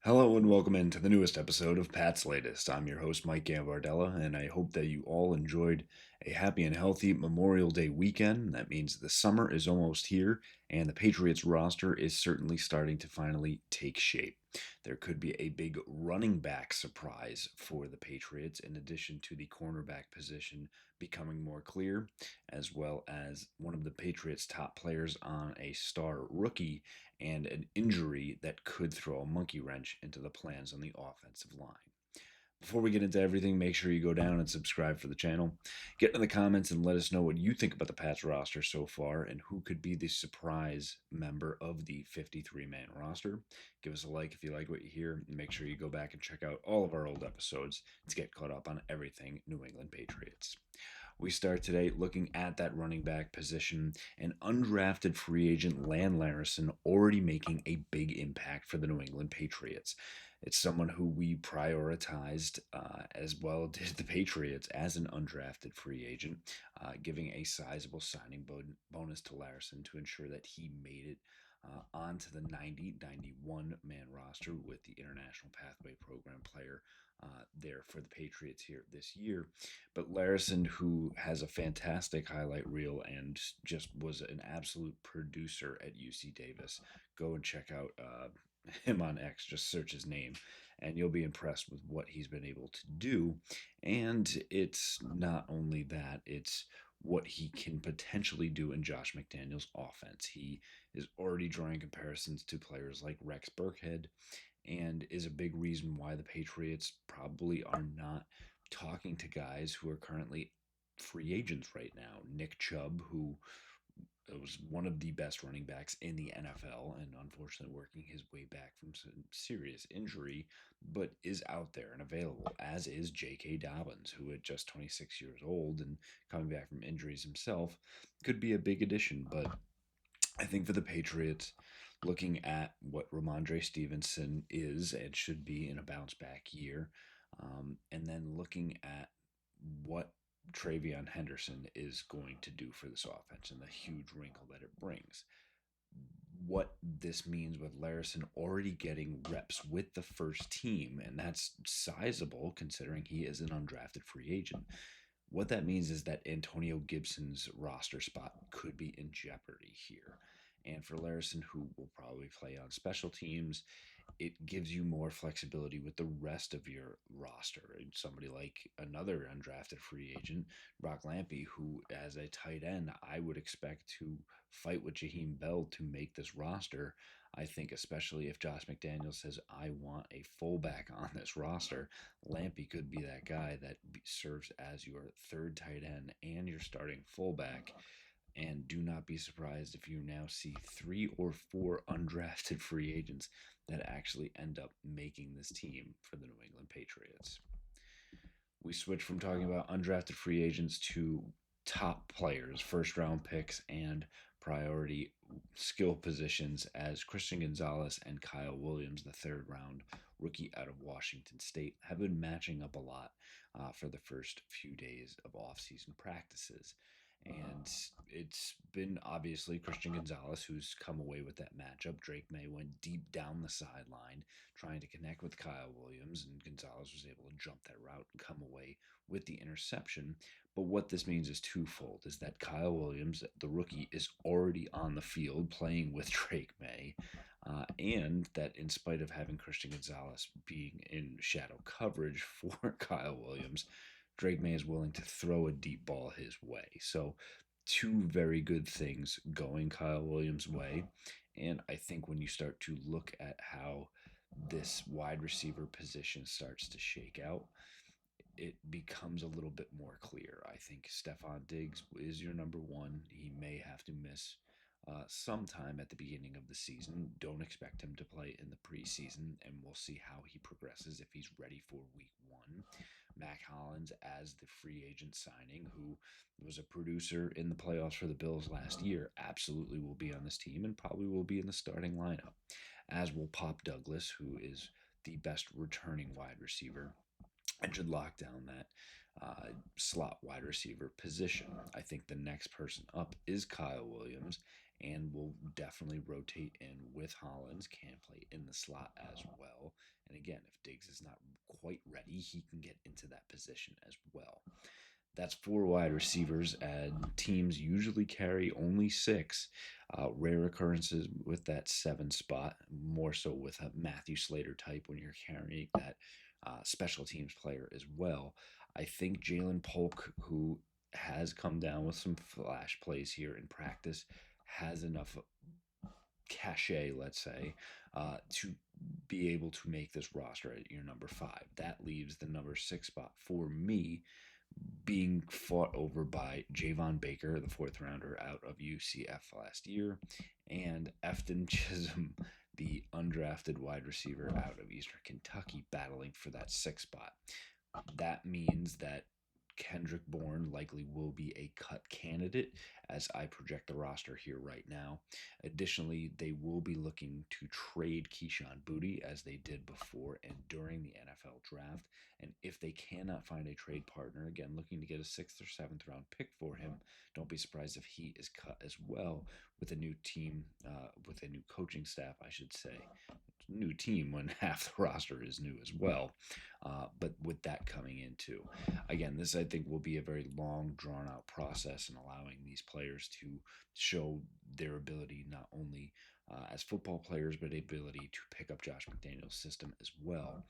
Hello and welcome into the newest episode of Pat's Latest. I'm your host, Mike Gambardella, and I hope that you all enjoyed a happy and healthy Memorial Day weekend. That means the summer is almost here, and the Patriots roster is certainly starting to finally take shape. There could be a big running back surprise for the Patriots, in addition to the cornerback position becoming more clear, as well as one of the Patriots' top players on a star rookie and an injury that could throw a monkey wrench into the plans on the offensive line. Before we get into everything, make sure you go down and subscribe for the channel. Get in the comments and let us know what you think about the Pats roster so far and who could be the surprise member of the 53-man roster. Give us a like if you like what you hear, and make sure you go back and check out all of our old episodes to get caught up on everything New England Patriots. We start today looking at that running back position. An undrafted free agent, Lan Larison, already making a big impact for the New England Patriots. It's someone who we prioritized, as well did the Patriots, as an undrafted free agent, giving a sizable signing bonus to Larison to ensure that he made it onto the 91 man roster with the International Pathway Program player there for the Patriots here this year. But Larison, who has a fantastic highlight reel and just was an absolute producer at UC Davis, go and check out him on X. Just search his name, and you'll be impressed with what he's been able to do. And it's not only that, it's what he can potentially do in Josh McDaniels' offense. He is already drawing comparisons to players like Rex Burkhead and is a big reason why the Patriots probably are not talking to guys who are currently free agents right now. Nick Chubb, who was one of the best running backs in the NFL and unfortunately working his way back from some serious injury, but is out there and available, as is J.K. Dobbins, who at just 26 years old and coming back from injuries himself could be a big addition. But I think for the Patriots, looking at what Ramondre Stevenson is and should be in a bounce back year, and then looking at what Travion Henderson is going to do for this offense and the huge wrinkle that it brings. What this means with Larison already getting reps with the first team, and that's sizable considering he is an undrafted free agent. What that means is that Antonio Gibson's roster spot could be in jeopardy here. And for Larison, who will probably play on special teams, it gives you more flexibility with the rest of your roster. And somebody like another undrafted free agent, Brock Lampy, who as a tight end, I would expect to fight with Jaheim Bell to make this roster. I think especially if Josh McDaniels says, I want a fullback on this roster, Lampy could be that guy that serves as your third tight end and your starting fullback. And do not be surprised if you now see 3 or 4 undrafted free agents that actually end up making this team for the New England Patriots. We switch from talking about undrafted free agents to top players, first round picks, and priority skill positions as Christian Gonzalez and Kyle Williams, the third round rookie out of Washington State, have been matching up a lot for the first few days of offseason practices. And it's been obviously Christian Gonzalez who's come away with that matchup. Drake May went deep down the sideline trying to connect with Kyle Williams, and Gonzalez was able to jump that route and come away with the interception. But what this means is twofold, is that Kyle Williams, the rookie, is already on the field playing with Drake May, and that in spite of having Christian Gonzalez being in shadow coverage for Kyle Williams, Drake May is willing to throw a deep ball his way. So, two very good things going Kyle Williams' way. And I think when you start to look at how this wide receiver position starts to shake out, it becomes a little bit more clear. I think Stephon Diggs is your number one. He may have to miss sometime at the beginning of the season. Don't expect him to play in the preseason, and we'll see how he progresses if he's ready for week one. Mac Hollins as the free agent signing, who was a producer in the playoffs for the Bills last year, absolutely will be on this team and probably will be in the starting lineup, as will Pop Douglas, who is the best returning wide receiver and should lock down that slot wide receiver position. I think the next person up is Kyle Williams and will definitely rotate in with Hollins, can play in the slot as well, And again, if Diggs is not quite ready, he can get into that position as well. That's four wide receivers, and teams usually carry only six. Rare occurrences with that seven spot, more so with a Matthew Slater type when you're carrying that special teams player as well. I think Jalen Polk, who has come down with some flash plays here in practice, has enough cachet, let's say, to be able to make this roster at your number five. That leaves the number six spot for me being fought over by Javon Baker, the fourth rounder out of UCF last year, and Efton Chisholm, the undrafted wide receiver out of Eastern Kentucky, battling for that sixth spot. That means that Kendrick Bourne likely will be a cut candidate as I project the roster here right now. Additionally, they will be looking to trade Keyshawn Boutte as they did before and during the NFL draft. And if they cannot find a trade partner, again, looking to get a sixth or seventh round pick for him, don't be surprised if he is cut as well with a new team, with a new coaching staff, I should say. New team when half the roster is new as well. But with that coming in too. Again, this I think will be a very long, drawn out process in allowing these players to show their ability not only as football players, but ability to pick up Josh McDaniel's system as well.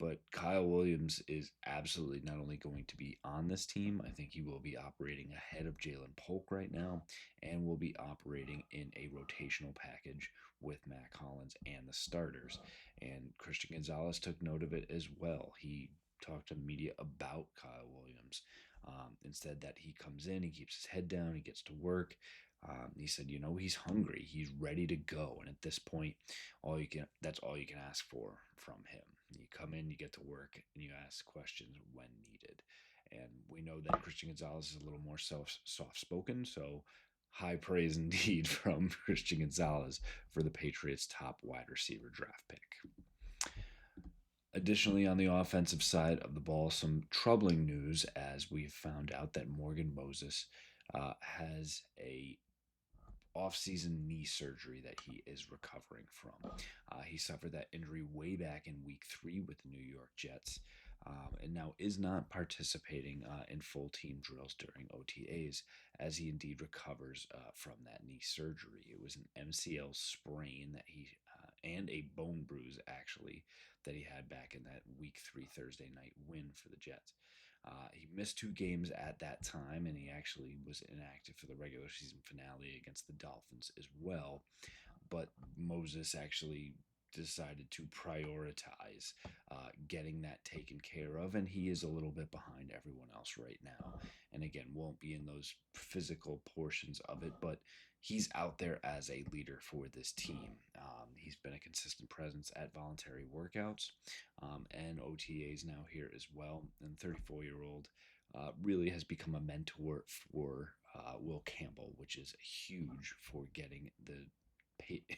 But Kyle Williams is absolutely not only going to be on this team, I think he will be operating ahead of Jalen Polk right now and will be operating in a rotational package with Matt Collins and the starters. And Christian Gonzalez took note of it as well. He talked to the media about Kyle Williams. Instead, that he comes in, he keeps his head down, he gets to work. He said, he's hungry, he's ready to go, and at this point, that's all you can ask for from him. You come in, you get to work, and you ask questions when needed. And we know that Christian Gonzalez is a little more soft-spoken, so high praise indeed from Christian Gonzalez for the Patriots' top wide receiver draft pick. Additionally, on the offensive side of the ball, some troubling news as we've found out that Morgan Moses has a off-season knee surgery that he is recovering from. He suffered that injury way back in week 3 with the New York Jets, and now is not participating in full team drills during OTAs as he indeed recovers from that knee surgery. It was an MCL sprain that he and a bone bruise actually that he had back in that week 3 Thursday night win for the Jets. He missed 2 games at that time, and he actually was inactive for the regular season finale against the Dolphins as well. But Moses actually decided to prioritize getting that taken care of, and he is a little bit behind everyone else right now. And again, won't be in those physical portions of it, but he's out there as a leader for this team. He's been a consistent presence at voluntary workouts and OTAs now here as well. And 34-year-old really has become a mentor for Will Campbell, which is huge for getting the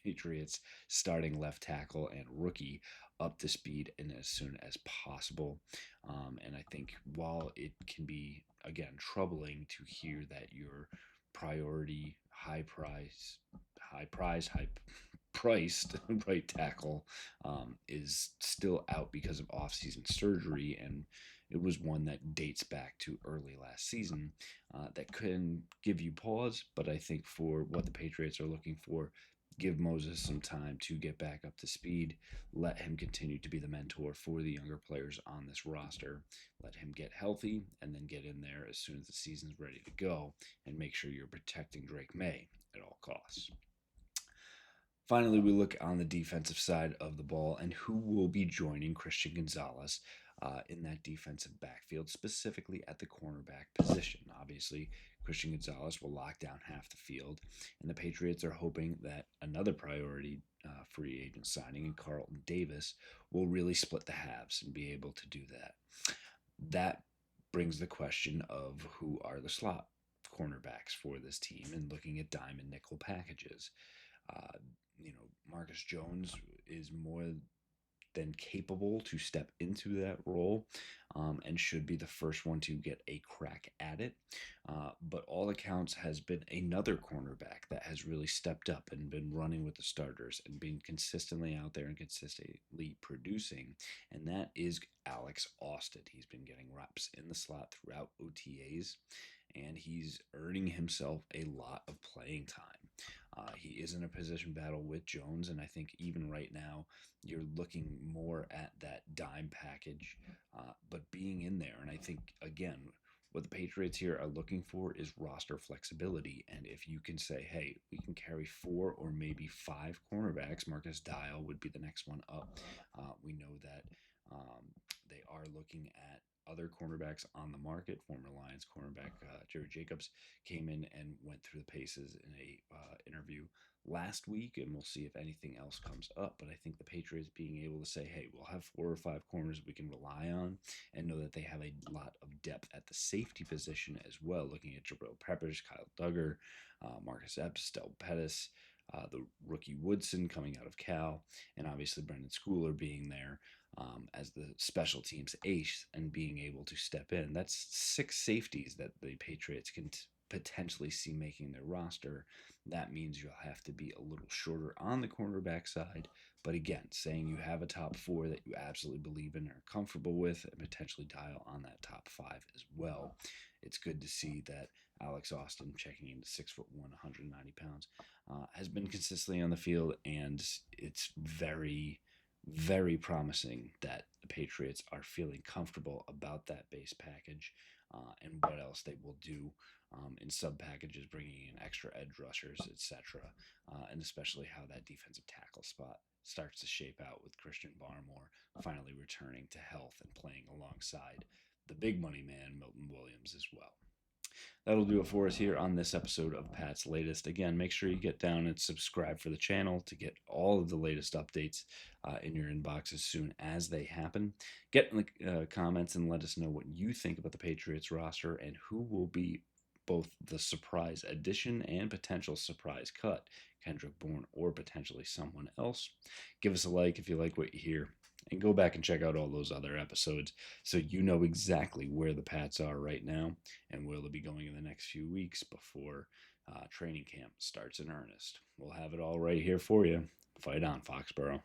Patriots starting left tackle and rookie up to speed and as soon as possible. And I think while it can be, again, troubling to hear that your priority, high priced right tackle is still out because of off-season surgery, and it was one that dates back to early last season, that can give you pause. But I think for what the Patriots are looking for, give Moses some time to get back up to speed, let him continue to be the mentor for the younger players on this roster, let him get healthy, and then get in there as soon as the season's ready to go, and make sure you're protecting Drake May at all costs. Finally, we look on the defensive side of the ball and who will be joining Christian Gonzalez in that defensive backfield, specifically at the cornerback position. Obviously, Christian Gonzalez will lock down half the field, and the Patriots are hoping that another priority free agent signing in Carlton Davis will really split the halves and be able to do that. That brings the question of who are the slot cornerbacks for this team and looking at dime and nickel packages. Marcus Jones is more than capable to step into that role, and should be the first one to get a crack at it. But all accounts has been another cornerback that has really stepped up and been running with the starters and been consistently out there and consistently producing, and that is Alex Austin. He's been getting reps in the slot throughout OTAs, and he's earning himself a lot of playing time. He is in a position battle with Jones, and I think even right now you're looking more at that dime package, but being in there. And I think, again, what the Patriots here are looking for is roster flexibility. And if you can say, hey, we can carry 4 or maybe 5 cornerbacks, Marcus Dial would be the next one up. We know that they are looking at other cornerbacks on the market. Former Lions cornerback Jerry Jacobs came in and went through the paces in a interview last week, and we'll see if anything else comes up. But I think the Patriots being able to say, hey, we'll have 4 or 5 corners we can rely on, and know that they have a lot of depth at the safety position as well, looking at Jabril Peppers, Kyle Duggar, Marcus Epps, Del Pettis, the rookie Woodson coming out of Cal, and obviously Brendan Schooler being there as the special teams ace and being able to step in. That's 6 safeties that the Patriots can potentially see making their roster. That means you'll have to be a little shorter on the cornerback side. But again, saying you have a top 4 that you absolutely believe in and are comfortable with, and potentially Dial on that top 5 as well. It's good to see that Alex Austin, checking into 6'1", 190 pounds, has been consistently on the field, and it's very, very promising that the Patriots are feeling comfortable about that base package, and what else they will do in sub packages, bringing in extra edge rushers, etc., and especially how that defensive tackle spot starts to shape out with Christian Barmore finally returning to health and playing alongside the big money man Milton Williams as well. That'll do it for us here on this episode of Pat's Latest. Again, make sure you get down and subscribe for the channel to get all of the latest updates in your inbox as soon as they happen. Get in the comments and let us know what you think about the Patriots roster and who will be both the surprise addition and potential surprise cut, Kendrick Bourne or potentially someone else. Give us a like if you like what you hear, and go back and check out all those other episodes so you know exactly where the Pats are right now and where they'll be going in the next few weeks before training camp starts in earnest. We'll have it all right here for you. Fight on, Foxborough.